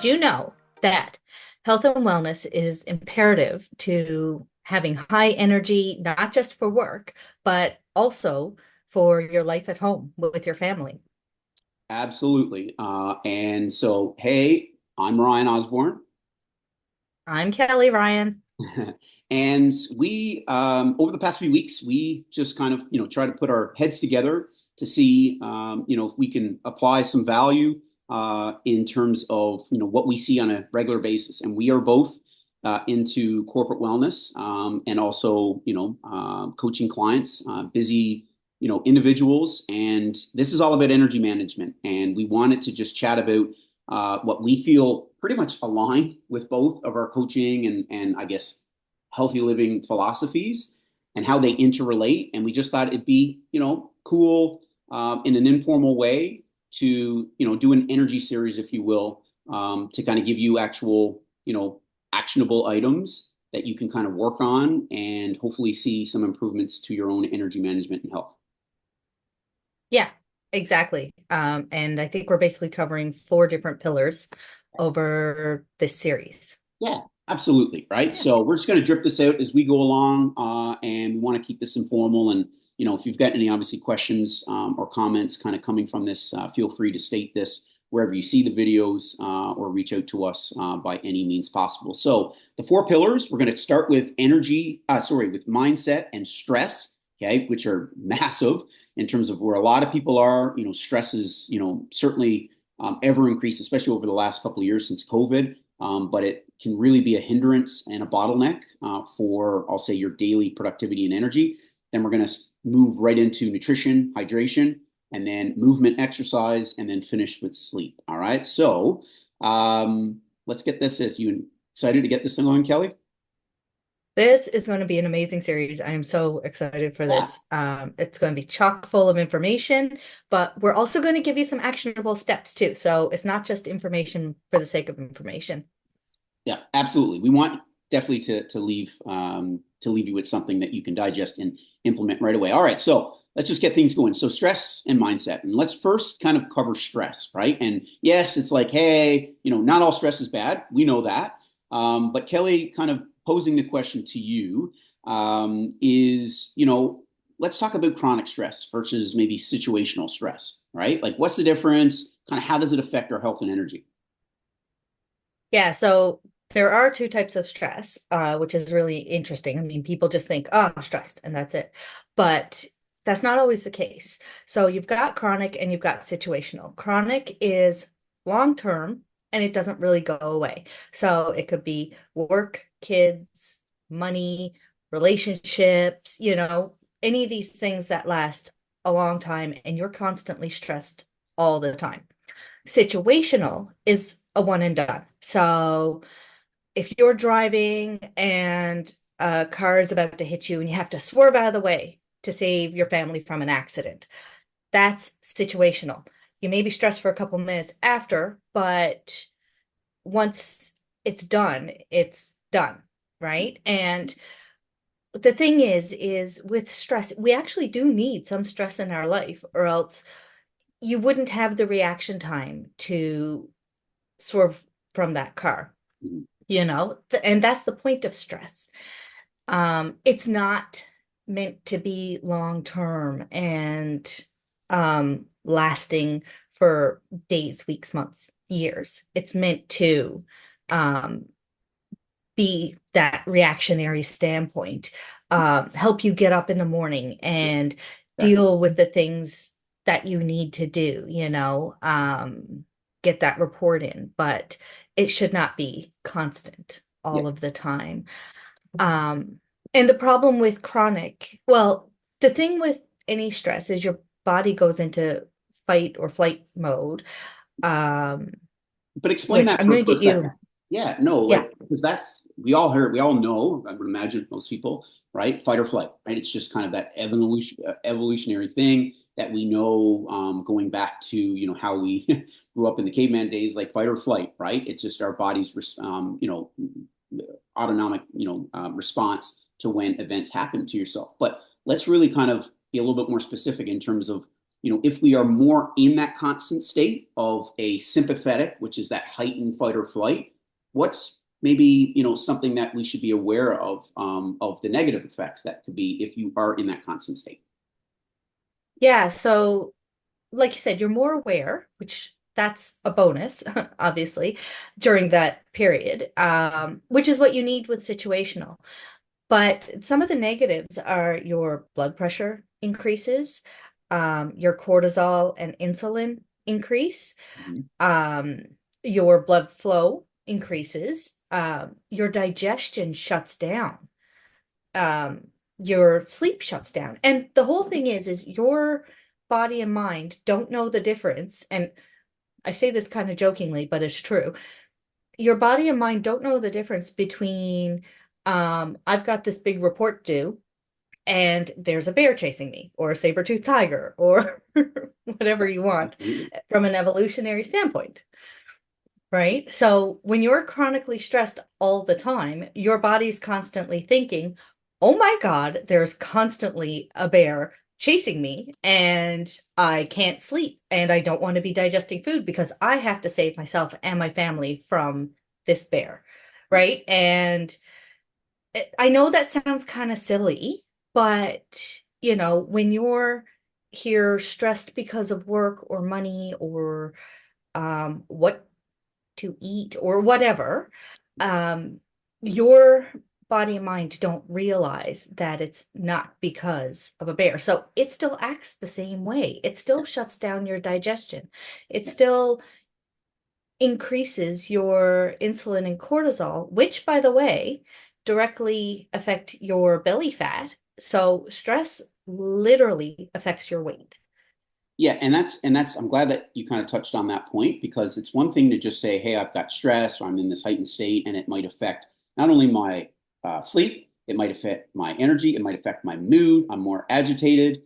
Did you know that health and wellness is imperative to having high energy, not just for work, but also for your life at home with your family? Absolutely. And so, hey, I'm Ryan Osborne. I'm Kelly Ryan. And over the past few weeks, we just kind of, try to put our heads together to see, if we can apply some value in terms of, what we see on a regular basis. And we are both into corporate wellness and also, coaching clients, busy, individuals. And this is all about energy management. And we wanted to just chat about what we feel pretty much align with both of our coaching and I guess healthy living philosophies and how they interrelate. And we just thought it'd be, cool in an informal way to, do an energy series, if you will, to kind of give you actual, actionable items that you can kind of work on and hopefully see some improvements to your own energy management and health. Yeah, exactly. And I think we're basically covering four different pillars over this series. Yeah, absolutely. Right. Yeah. So we're just going to drip this out as we go along, and we want to keep this informal. And if you've got any obviously questions or comments kind of coming from this, feel free to state this wherever you see the videos or reach out to us by any means possible. So the four pillars, we're going to start with with mindset and stress. Okay, which are massive in terms of where a lot of people are. Stress is certainly ever increased, especially over the last couple of years since COVID. But it can really be a hindrance and a bottleneck for, I'll say, your daily productivity and energy. Then we're going to move right into nutrition, hydration, and then movement, exercise, and then finish with sleep. All right. So let's get this. As you excited to get this thing going, Kelly? This is going to be an amazing series. I am so excited for Yeah. this. It's going to be chock full of information, but we're also going to give you some actionable steps too. So it's not just information for the sake of information. Yeah, absolutely. We want definitely to leave you with something that you can digest and implement right away. All right, so let's just get things going. So stress and mindset, and let's first kind of cover stress, right? And yes, it's like, hey, not all stress is bad. We know that. But Kelly, kind of posing the question to you is, let's talk about chronic stress versus maybe situational stress, right? Like, what's the difference? Kind of how does it affect our health and energy? Yeah, so there are two types of stress, which is really interesting. I mean, people just think, oh, I'm stressed, and that's it. But that's not always the case. So you've got chronic and you've got situational. Chronic is long term and it doesn't really go away. So it could be work, kids, money, relationships, any of these things that last a long time and you're constantly stressed all the time. Situational is a one and done. So if you're driving and a car is about to hit you and you have to swerve out of the way to save your family from an accident, that's situational. You may be stressed for a couple minutes after, but once it's done, right? And the thing is with stress, we actually do need some stress in our life, or else you wouldn't have the reaction time to swerve from that car, and that's the point of stress. It's not meant to be long term and lasting for days, weeks, months, years. It's meant to um, be that reactionary standpoint, help you get up in the morning and Exactly. deal with the things that you need to do, get that report in, but it should not be constant Yeah. all of the time. Um, and the problem with chronic, well, the thing with any stress is your body goes into fight or flight mode, um, But explain which that I'm for, going to for get a second. you. Yeah, no, Yeah. like because that's we all know, I would imagine most people, right? Fight or flight, right? It's just kind of that evolutionary thing that we know going back to, how we grew up in the caveman days, like fight or flight, right? It's just our body's autonomic, response to when events happen to yourself. But let's really kind of be a little bit more specific in terms of if we are more in that constant state of a sympathetic, which is that heightened fight or flight, what's maybe something that we should be aware of the negative effects that could be if you are in that constant state. Yeah, so like you said, you're more aware, which that's a bonus, obviously, during that period, which is what you need with situational. But some of the negatives are your blood pressure increases, your cortisol and insulin increase, Mhm. um, your blood flow increases, your digestion shuts down, um, your sleep shuts down. And the whole thing is your body and mind don't know the difference. And I say this kind of jokingly, but it's true. Your body and mind don't know the difference between I've got this big report due and there's a bear chasing me or a saber-toothed tiger or whatever you want Absolutely. from an evolutionary standpoint. Right? So when you're chronically stressed all the time, your body's constantly thinking, oh my God, there's constantly a bear chasing me and I can't sleep and I don't want to be digesting food because I have to save myself and my family from this bear. Right? And I know that sounds kind of silly, but when you're here stressed because of work or money or what to eat or whatever, um, your body and mind don't realize that it's not because of a bear. So it still acts the same way. It still shuts down your digestion. It still increases your insulin and cortisol, which, by the way, directly affect your belly fat. So stress literally affects your weight. Yeah, and that's I'm glad that you kind of touched on that point because it's one thing to just say, hey, I've got stress or I'm in this heightened state, and it might affect not only my sleep, it might affect my energy, it might affect my mood. I'm more agitated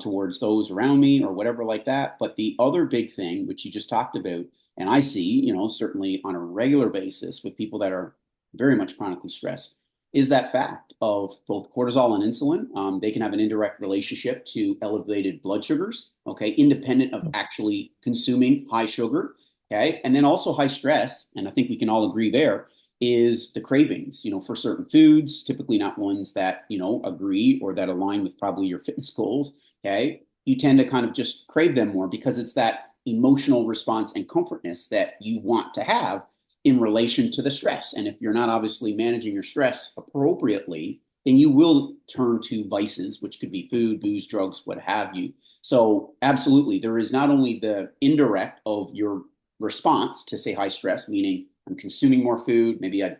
towards those around me or whatever like that. But the other big thing, which you just talked about, and I see, certainly on a regular basis with people that are very much chronically stressed, is that fact of both cortisol and insulin. They can have an indirect relationship to elevated blood sugars, okay, independent of actually consuming high sugar, okay, and then also high stress. And I think we can all agree there is the cravings, for certain foods, typically not ones that, agree or that align with probably your fitness goals, okay. You tend to kind of just crave them more because it's that emotional response and comfortness that you want to have in relation to the stress. And if you're not obviously managing your stress appropriately, then you will turn to vices, which could be food, booze, drugs, what have you. So, absolutely, there is not only the indirect of your response to say high stress, meaning I'm consuming more food, maybe I'm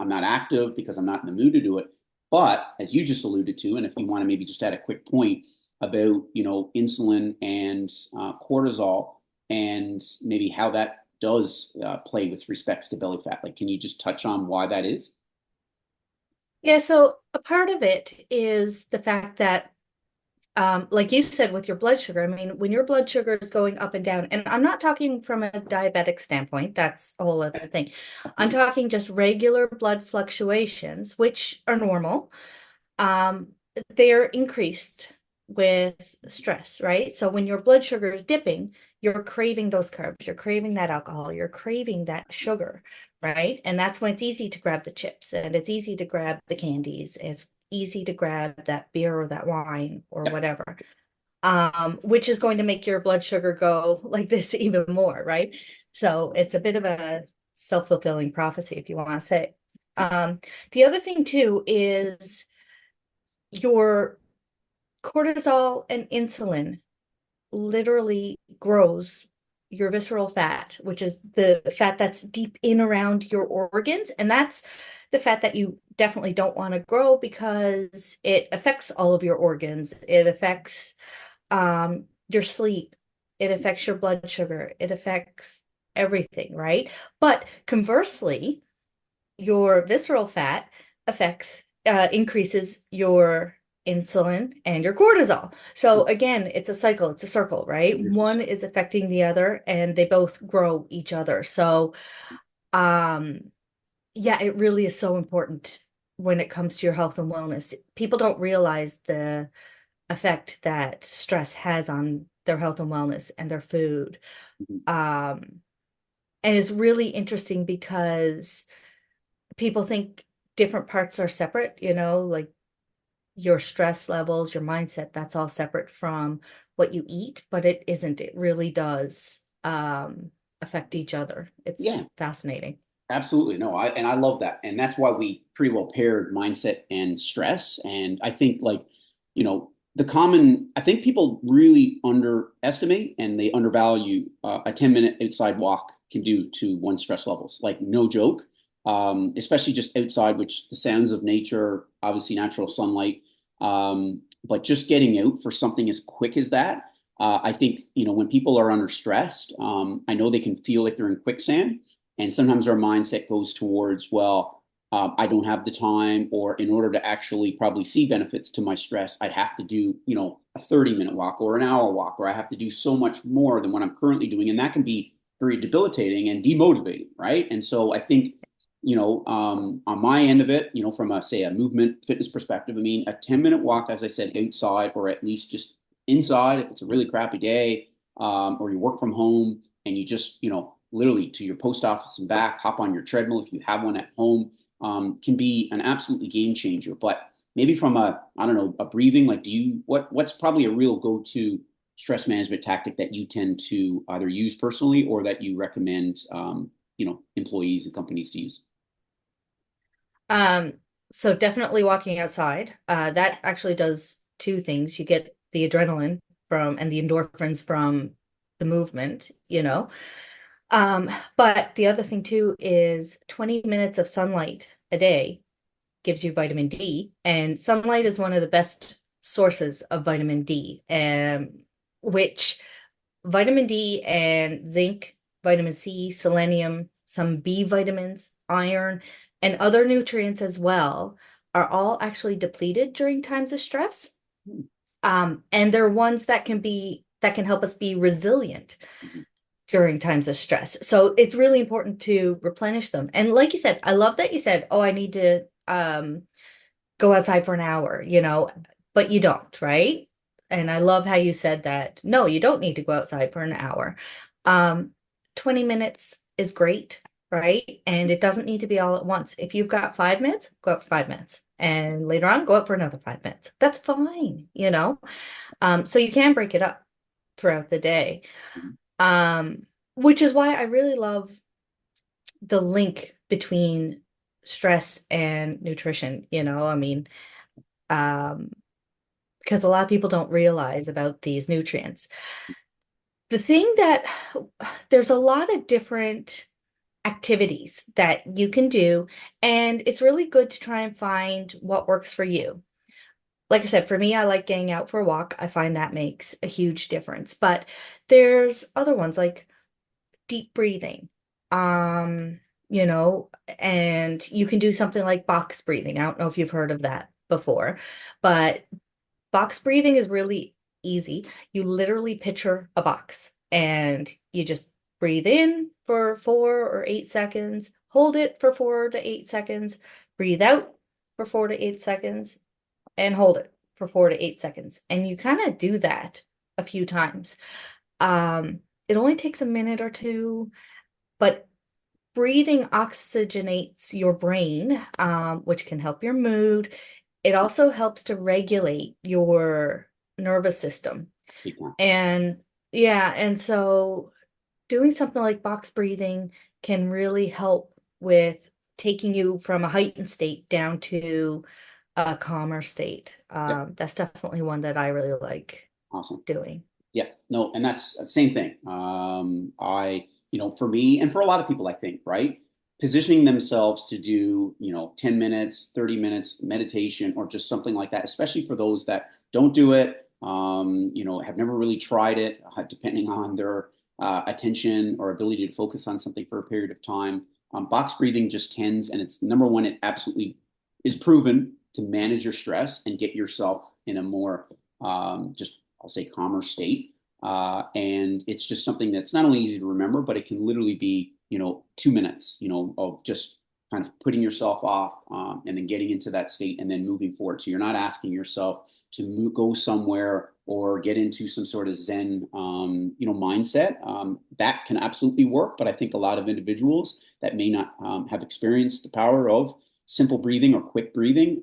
not active because I'm not in the mood to do it. But as you just alluded to, and if you want to maybe just add a quick point about insulin and cortisol and maybe how that does play with respects to belly fat. Like, can you just touch on why that is? Yeah, so a part of it is the fact that like you said with your blood sugar, I mean, when your blood sugar is going up and down, and I'm not talking from a diabetic standpoint, that's a whole other thing. I'm talking just regular blood fluctuations, which are normal. Um, they're increased with stress, right? So when your blood sugar is dipping, you're craving those carbs, you're craving that alcohol, you're craving that sugar, right? And that's when it's easy to grab the chips and it's easy to grab the candies. It's easy to grab that beer or that wine or Yep. whatever, which is going to make your blood sugar go like this even more, right? So it's a bit of a self-fulfilling prophecy, if you want to say. The other thing too is your cortisol and insulin literally grows your visceral fat, which is the fat that's deep in around your organs. And that's the fat that you definitely don't want to grow because it affects all of your organs. It affects your sleep. It affects your blood sugar. It affects everything, right? But conversely, your visceral fat affects increases your insulin and your cortisol. So again, it's a cycle, it's a circle, right? One is affecting the other and they both grow each other. So um yeah, it really is so important when it comes to your health and wellness. People don't realize the effect that stress has on their health and wellness and their food. Mhm. Um, and it's really interesting because people think different parts are separate, like your stress levels, your mindset, that's all separate from what you eat, but it isn't. It really does affect each other. It's Yeah, fascinating. absolutely. No, I love that. And that's why we pretty well paired mindset and stress. And I think like, I think people really underestimate and they undervalue a 10-minute outside walk can do to one's stress levels. Like no joke. Especially just outside, which the sounds of nature, obviously natural sunlight, but just getting out for something as quick as that. I think, when people are under stressed, I know they can feel like they're in quicksand. And sometimes our mindset goes towards, well, I don't have the time, or in order to actually probably see benefits to my stress, I'd have to do, a 30-minute walk or an hour walk, or I have to do so much more than what I'm currently doing. And that can be very debilitating and demotivating, right? And so I think, on my end of it, from say a movement fitness perspective, I mean, a 10-minute walk, as I said, outside or at least just inside, if it's a really crappy day, or you work from home and you just, literally to your post office and back, hop on your treadmill if you have one at home, can be an absolutely game changer. But maybe from I don't know, a breathing, like what's probably a real go-to stress management tactic that you tend to either use personally or that you recommend, employees and companies to use? Um, so definitely walking outside. That actually does two things. You get the adrenaline from and the endorphins from the movement, Um, but the other thing too is 20 minutes of sunlight a day gives you vitamin D, and sunlight is one of the best sources of vitamin D, which vitamin D and zinc, vitamin C, selenium, some B vitamins, iron, and other nutrients as well are all actually depleted during times of stress. And they're ones that can help us be resilient Mhm. during times of stress. So it's really important to replenish them. And like you said, I love that you said, "Oh, I need to go outside for an hour," but you don't, right? And I love how you said that. No, you don't need to go outside for an hour. Um, 20 minutes is great, right? And it doesn't need to be all at once. If you've got 5 minutes, go out for 5 minutes. And later on, go out for another 5 minutes. That's fine. So you can break it up throughout the day. Um, which is why I really love the link between stress and nutrition, I mean, um, because a lot of people don't realize about these nutrients. The thing that there's a lot of different activities that you can do, and it's really good to try and find what works for you. Like I said, for me, I like getting out for a walk. I find that makes a huge difference. But there's other ones like deep breathing. Um, you know, and you can do something like box breathing. I don't know if you've heard of that before, but box breathing is really easy. You literally picture a box and you just breathe in for 4 or 8 seconds, hold it for 4 to 8 seconds, breathe out for 4 to 8 seconds, and hold it for 4 to 8 seconds. And you kind of do that a few times. It only takes a minute or two, but breathing oxygenates your brain, which can help your mood. It also helps to regulate your nervous system. And yeah, and so doing something like box breathing can really help with taking you from a heightened state down to a calmer state. Yeah, That's definitely one that I really like awesome. doing. Yeah, no, and that's the same thing. For me and for a lot of people, I think, right? Positioning themselves to do, 10 minutes, 30 minutes meditation or just something like that, especially for those that don't do it, have never really tried it, depending on their attention or ability to focus on something for a period of time. Box breathing just tends, and it's number one, it absolutely is proven to manage your stress and get yourself in a more just I'll say calmer state. And it's just something that's not only easy to remember, but it can literally be, 2 minutes, of just kind of putting yourself off, and then getting into that state and then moving forward. So you're not asking yourself to go somewhere or get into some sort of Zen, mindset. That can absolutely work, but I think a lot of individuals that may not have experienced the power of simple breathing or quick breathing,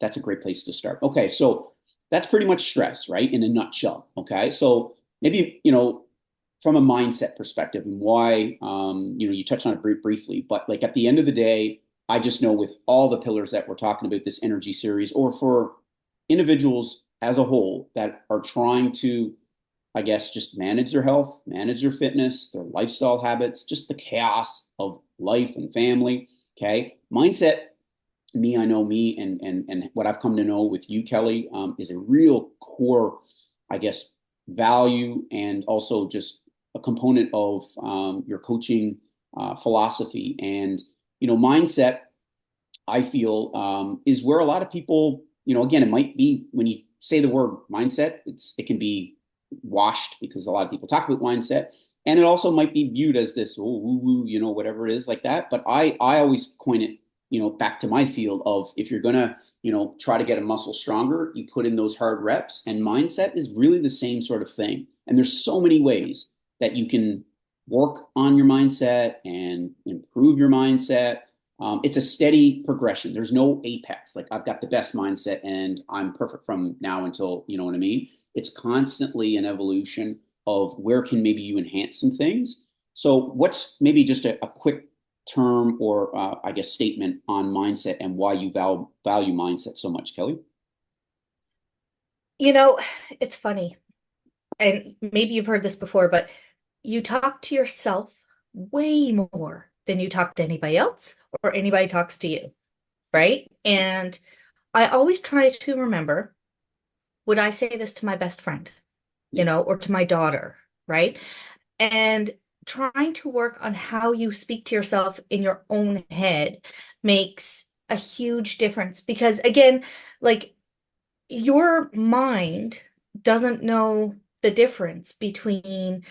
that's a great place to start. Okay, so that's pretty much stress, right? In a nutshell. Okay, so maybe from a mindset perspective and why you touched on it briefly, but like at the end of the day, I just know with all the pillars that we're talking about this energy series, or for individuals as a whole that are trying to, I guess, just manage their health, manage their fitness, their lifestyle habits, just the chaos of life and family. Okay, mindset, I know me, and what I've come to know with you, Kelly, is a real core, I guess, value, and also just a component of your coaching philosophy. And mindset, I feel, is where a lot of people, again, it might be when you say the word mindset, it can be washed because a lot of people talk about mindset, and it also might be viewed as this, oh, woo woo, whatever it is like that. But I always coin it, back to my field of, if you're gonna, try to get a muscle stronger, you put in those hard reps, and mindset is really the same sort of thing. And there's so many ways that you can work on your mindset and improve your mindset. It's a steady progression. There's no apex. Like, I've got the best mindset and I'm perfect from now until, you know what I mean? It's constantly an evolution of where can maybe you enhance some things. So what's maybe just a quick term, or I guess statement on mindset and why you value mindset so much, Kelly? You know, it's funny, and maybe you've heard this before, but you talk to yourself way more than you talk to anybody else or anybody talks to you, right? And I always try to remember, would I say this to my best friend, Yeah. or to my daughter, right? And trying to work on how you speak to yourself in your own head makes a huge difference because, again, like, your mind doesn't know the difference between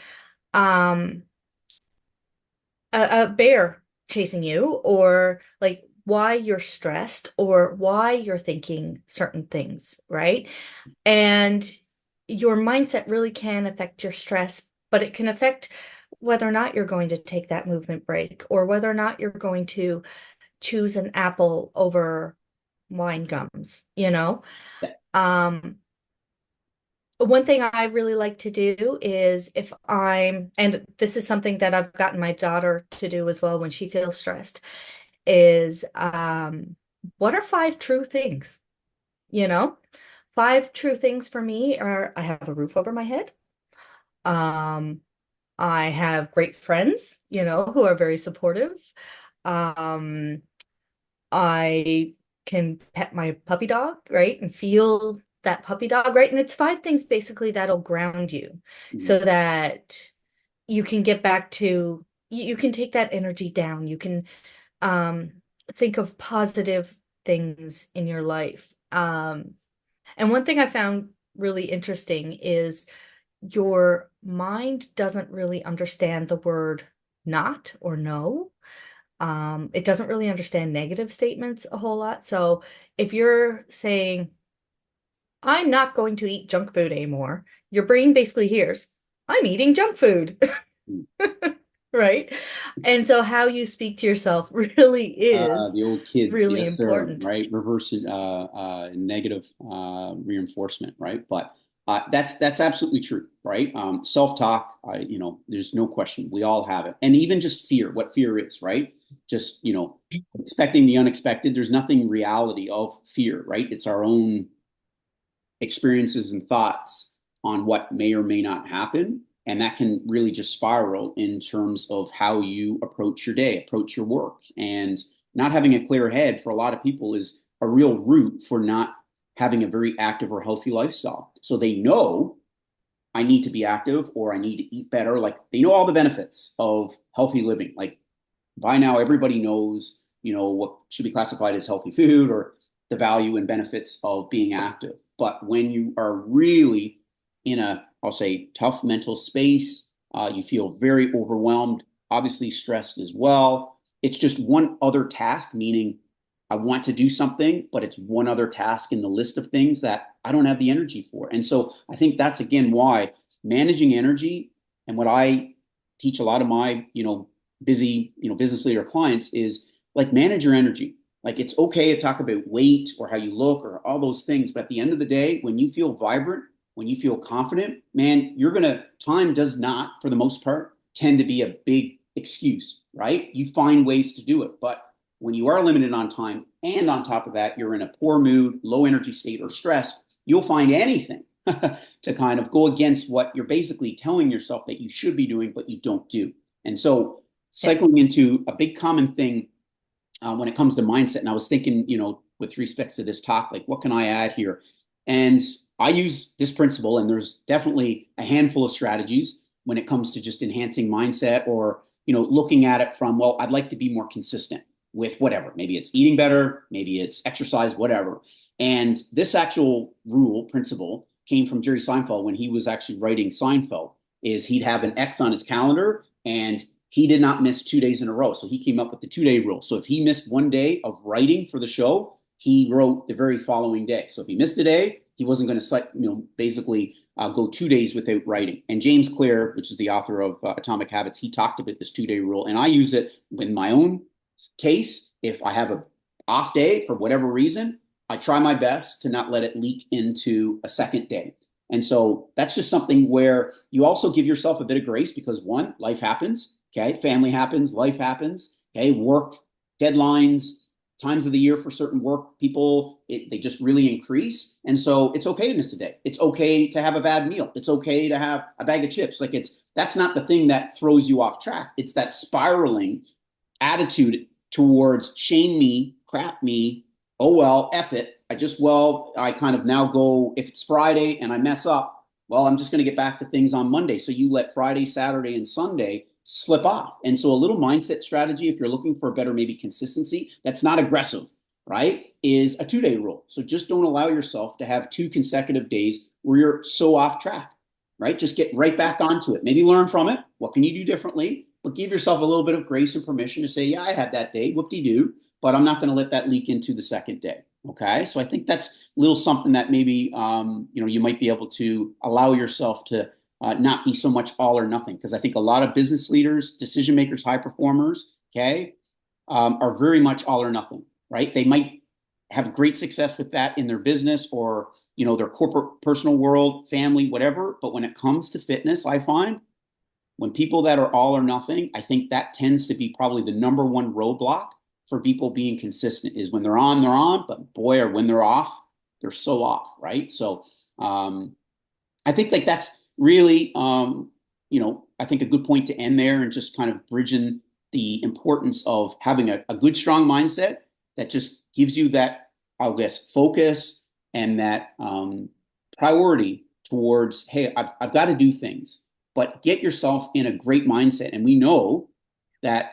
um a bear chasing you, or like why you're stressed or why you're thinking certain things, right? And your mindset really can affect your stress, but it can affect whether or not you're going to take that movement break, or whether or not you're going to choose an apple over wine gums, Um, one thing I really like to do is, and this is something that I've gotten my daughter to do as well when she feels stressed, is what are five true things? You know, five true things for me are: I have a roof over my head. Um, I have great friends, who are very supportive. Um, I can pet my puppy dog, right? And feel that puppy dog, right? And it's five things basically that'll ground you Mhm. so that you can get back to, you can take that energy down. You can um think of positive things in your life. And one thing I found really interesting is your mind doesn't really understand the word not or no. It doesn't really understand negative statements a whole lot. So if you're saying, I'm not going to eat junk food anymore, your brain basically hears, I'm eating junk food, right? And so how you speak to yourself really is The old kids, really yes, sir, important. right? Reverse negative reinforcement, right? But that's absolutely true, right? Self-talk, there's no question. We all have it. And even just fear, what fear is, right? Just, expecting the unexpected. There's nothing reality of fear, right? It's our own experiences and thoughts on what may or may not happen. And that can really just spiral in terms of how you approach your day, approach your work. And not having a clear head for a lot of people is a real root for not having a very active or healthy lifestyle. So they know, I need to be active, or I need to eat better. Like, they know all the benefits of healthy living. Like, by now, everybody knows, what should be classified as healthy food, or the value and benefits of being active. But when you are really in a, I'll say, tough mental space, you feel very overwhelmed, obviously stressed as well. it's just one other task, meaning I want to do something, but it's one other task in the list of things that I don't have the energy for. And so I think that's again why managing energy, and what I teach a lot of my, busy, business leader clients is like manage your energy. Like it's okay to talk about weight or how you look or all those things, but at the end of the day, when you feel vibrant, when you feel confident, man, time does not, for the most part, tend to be a big excuse, right? You find ways to do it. But when you are limited on time and on top of that, you're in a poor mood, low energy state, or stress, you'll find anything to kind of go against what you're basically telling yourself that you should be doing, but you don't do. And so Yeah. cycling into a big common thing when it comes to mindset. And I was thinking, with respect to this talk, like what can I add here? And I use this principle, and there's definitely a handful of strategies when it comes to just enhancing mindset or, looking at it from, well, I'd like to be more consistent with whatever. Maybe it's eating better, maybe it's exercise, whatever. And this actual principle came from Jerry Seinfeld when he was actually writing Seinfeld, is he'd have an X on his calendar and he did not miss 2 days in a row. So he came up with the 2 day rule. So if he missed one day of writing for the show, he wrote the very following day. So if he missed a day, he wasn't going to, basically go 2 days without writing. And James Clear, which is the author of Atomic Habits, he talked about this 2 day rule. And I use it in my own case. If I have a off day for whatever reason, I try my best to not let it leak into a second day. And so that's just something where you also give yourself a bit of grace because one, life happens. Okay. Family happens, life happens. Okay. Work, deadlines, times of the year for certain work, people, they just really increase. And so it's okay to miss a day. It's okay to have a bad meal. It's okay to have a bag of chips. That's not the thing that throws you off track. It's that spiraling attitude towards shame me, crap me, oh well, F it. I kind of now go, if it's Friday and I mess up, well, I'm just going to get back to things on Monday. So you let Friday, Saturday, and Sunday slip off. And so a little mindset strategy, if you're looking for a better maybe consistency, that's not aggressive, right? Is a 2 day rule. So just don't allow yourself to have 2 consecutive days where you're so off track, right? Just get right back onto it. Maybe learn from it. What can you do differently? But give yourself a little bit of grace and permission to say, yeah, I had that day, whoop-de-doo, but I'm not going to let that leak into the second day. Okay. So I think that's a little something that maybe, you might be able to allow yourself to not be so much all or nothing. Because I think a lot of business leaders, decision makers, high performers, okay, are very much all or nothing, right? They might have great success with that in their business or, their corporate, personal world, family, whatever. But when it comes to fitness, I find when people that are all or nothing, I think that tends to be probably the number one roadblock for people being consistent is when they're on, but boy, or when they're off, they're so off, right? So I think like that's really, I think a good point to end there and just kind of bridging the importance of having a good, strong mindset that just gives you that, I guess, focus and that priority towards, hey, I've got to do things, but get yourself in a great mindset. And we know that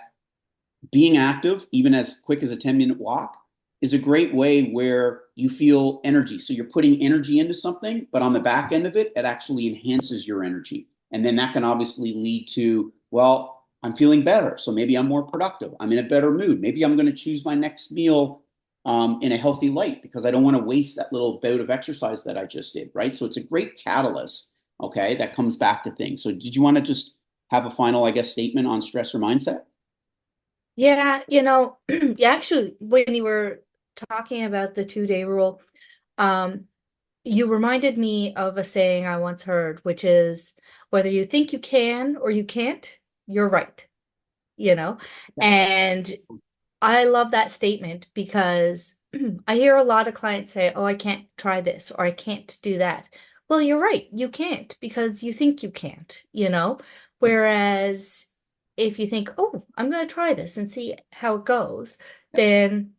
being active, even as quick as a 10-minute walk, is a great way where you feel energy. So you're putting energy into something, but on the back end of it, it actually enhances your energy. And then that can obviously lead to, well, I'm feeling better. So maybe I'm more productive. I'm in a better mood. Maybe I'm going to choose my next meal in a healthy light because I don't want to waste that little bout of exercise that I just did, right? So it's a great catalyst, okay, that comes back to things. So did you want to just have a final, I guess, statement on stress or mindset? Yeah, yeah, actually, when you were talking about the 2 day rule, um, you reminded me of a saying I once heard, which is whether you think you can or you can't, you're right, you know? Yeah. And I love that statement because I hear a lot of clients say, "Oh, I can't try this or I can't do that." Well, you're right. You can't because you think you can't, you know? Whereas if you think, "Oh, I'm going to try this and see how it goes," then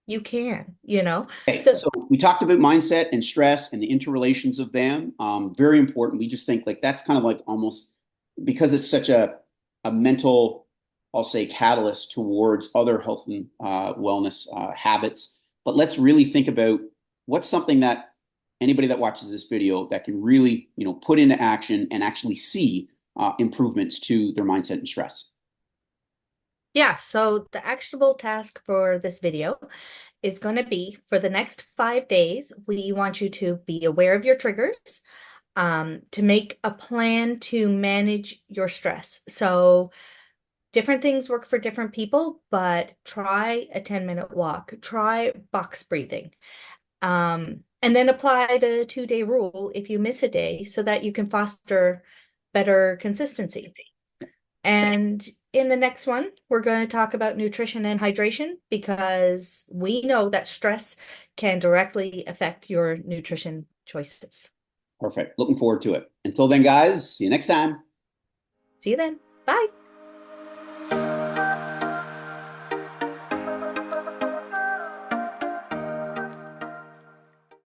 you can, you know? Okay, So, so we talked about mindset and stress and the interrelations of them. Very important. We just think like that's kind of like almost because it's such a mental, I'll say, catalyst towards other health and wellness habits. But let's really think about what's something that anybody that watches this video that can really, put into action and actually see improvements to their mindset and stress. Yeah, so the actionable task for this video is going to be for the next 5 days, we want you to be aware of your triggers, to make a plan to manage your stress. So different things work for different people, but try a 10-minute walk, try box breathing, and then apply the 2-day rule if you miss a day so that you can foster better consistency. And in the next one, we're going to talk about nutrition and hydration because we know that stress can directly affect your nutrition choices. Perfect. Looking forward to it. Until then, guys, see you next time. See you then. Bye.